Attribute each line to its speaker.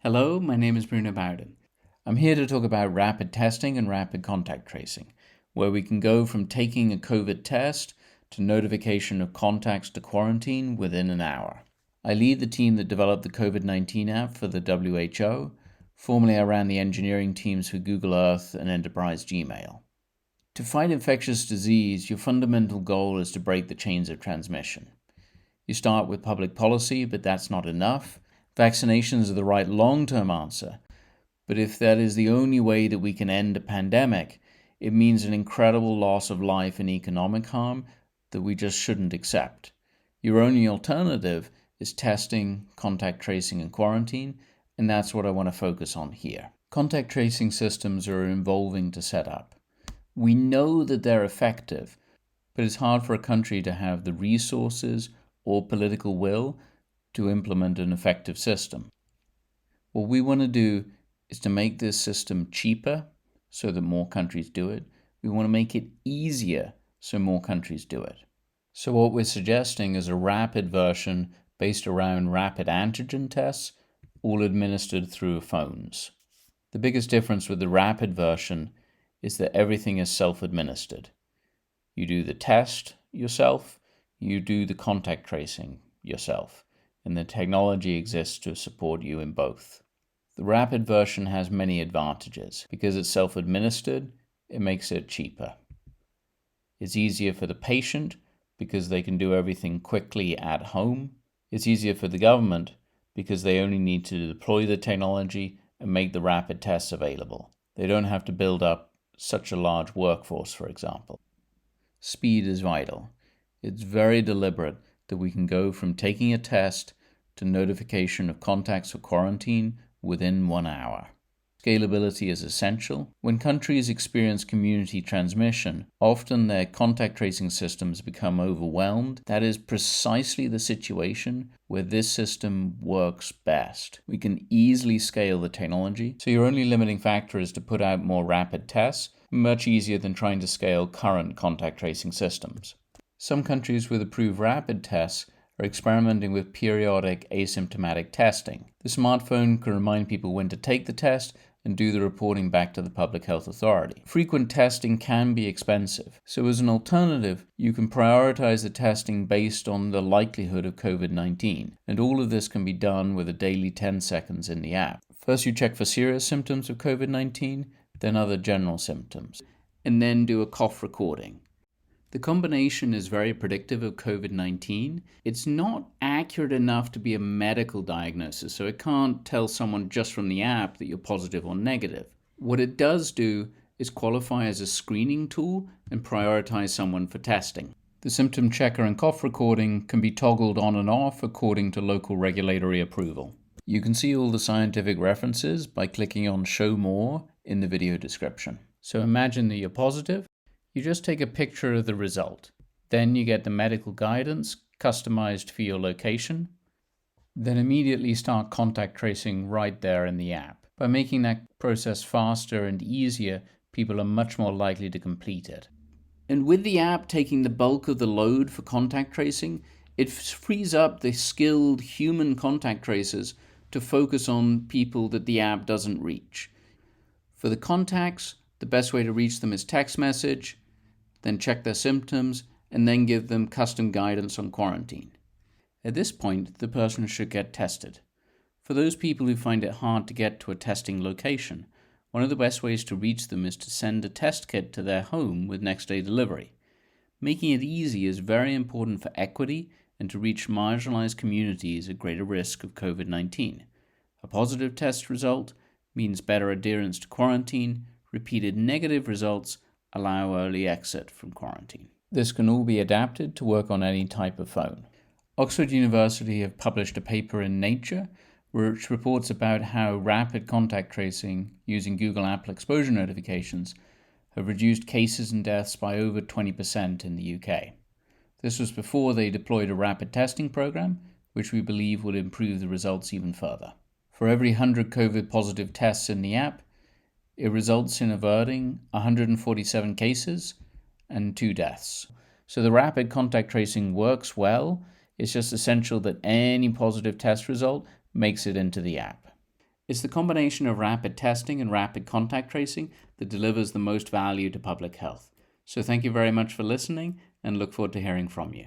Speaker 1: Hello, my name is Bruno. I'm here to talk about rapid testing and rapid contact tracing, where we can go from taking a COVID test to notification of contacts to quarantine within an hour. I lead the team that developed the COVID-19 app for the WHO. Formerly, I ran the engineering teams for Google Earth and Enterprise Gmail. To fight infectious disease, your fundamental goal is to break the chains of transmission. You start with public policy, but that's not enough. Vaccinations are the right long-term answer, but if that is the only way that we can end a pandemic, it means an incredible loss of life and economic harm that we just shouldn't accept. Your only alternative is testing, contact tracing, and quarantine, and that's what I want to focus on here. Contact tracing systems are involving to set up. We know that they're effective, but it's hard for a country to have the resources or political will to implement an effective system. What we want to do is to make this system cheaper so that more countries do it. We want to make it easier so more countries do it. So what we're suggesting is a rapid version based around rapid antigen tests, all administered through phones. The biggest difference with the rapid version is that everything is self-administered. You do the test yourself, you do the contact tracing yourself, and the technology exists to support you in both. The rapid version has many advantages. Because it's self-administered, it makes it cheaper. It's easier for the patient because they can do everything quickly at home. It's easier for the government because they only need to deploy the technology and make the rapid tests available. They don't have to build up such a large workforce, for example. Speed is vital. It's very deliberate that we can go from taking a test to notification of contacts for quarantine within 1 hour. Scalability is essential. When countries experience community transmission, often their contact tracing systems become overwhelmed. That is precisely the situation where this system works best. We can easily scale the technology, so your only limiting factor is to put out more rapid tests, much easier than trying to scale current contact tracing systems. Some countries with approved rapid tests are experimenting with periodic asymptomatic testing. The smartphone can remind people when to take the test and do the reporting back to the public health authority. Frequent testing can be expensive, so as an alternative, you can prioritize the testing based on the likelihood of COVID-19, and all of this can be done with a daily 10 seconds in the app. First you check for serious symptoms of COVID-19, then other general symptoms, and then do a cough recording. The combination is very predictive of COVID-19. It's not accurate enough to be a medical diagnosis, so it can't tell someone just from the app that you're positive or negative. What it does do is qualify as a screening tool and prioritize someone for testing. The symptom checker and cough recording can be toggled on and off according to local regulatory approval. You can see all the scientific references by clicking on Show More in the video description. So imagine that you're positive. You just take a picture of the result. Then you get the medical guidance customized for your location. Then immediately start contact tracing right there in the app. By making that process faster and easier, people are much more likely to complete it. And with the app taking the bulk of the load for contact tracing, it frees up the skilled human contact tracers to focus on people that the app doesn't reach. For the contacts, the best way to reach them is text message, then check their symptoms, and then give them custom guidance on quarantine. At this point, the person should get tested. For those people who find it hard to get to a testing location, one of the best ways to reach them is to send a test kit to their home with next-day delivery. Making it easy is very important for equity and to reach marginalized communities at greater risk of COVID-19. A positive test result means better adherence to quarantine. Repeated negative results allow early exit from quarantine. This can all be adapted to work on any type of phone. Oxford University have published a paper in Nature which reports about how rapid contact tracing using Google Apple exposure notifications have reduced cases and deaths by over 20% in the UK. This was before they deployed a rapid testing program, which we believe will improve the results even further. For every 100 COVID positive tests in the app, it results in averting 147 cases and 2 deaths. So the rapid contact tracing works well. It's just essential that any positive test result makes it into the app. It's the combination of rapid testing and rapid contact tracing that delivers the most value to public health. So thank you very much for listening and look forward to hearing from you.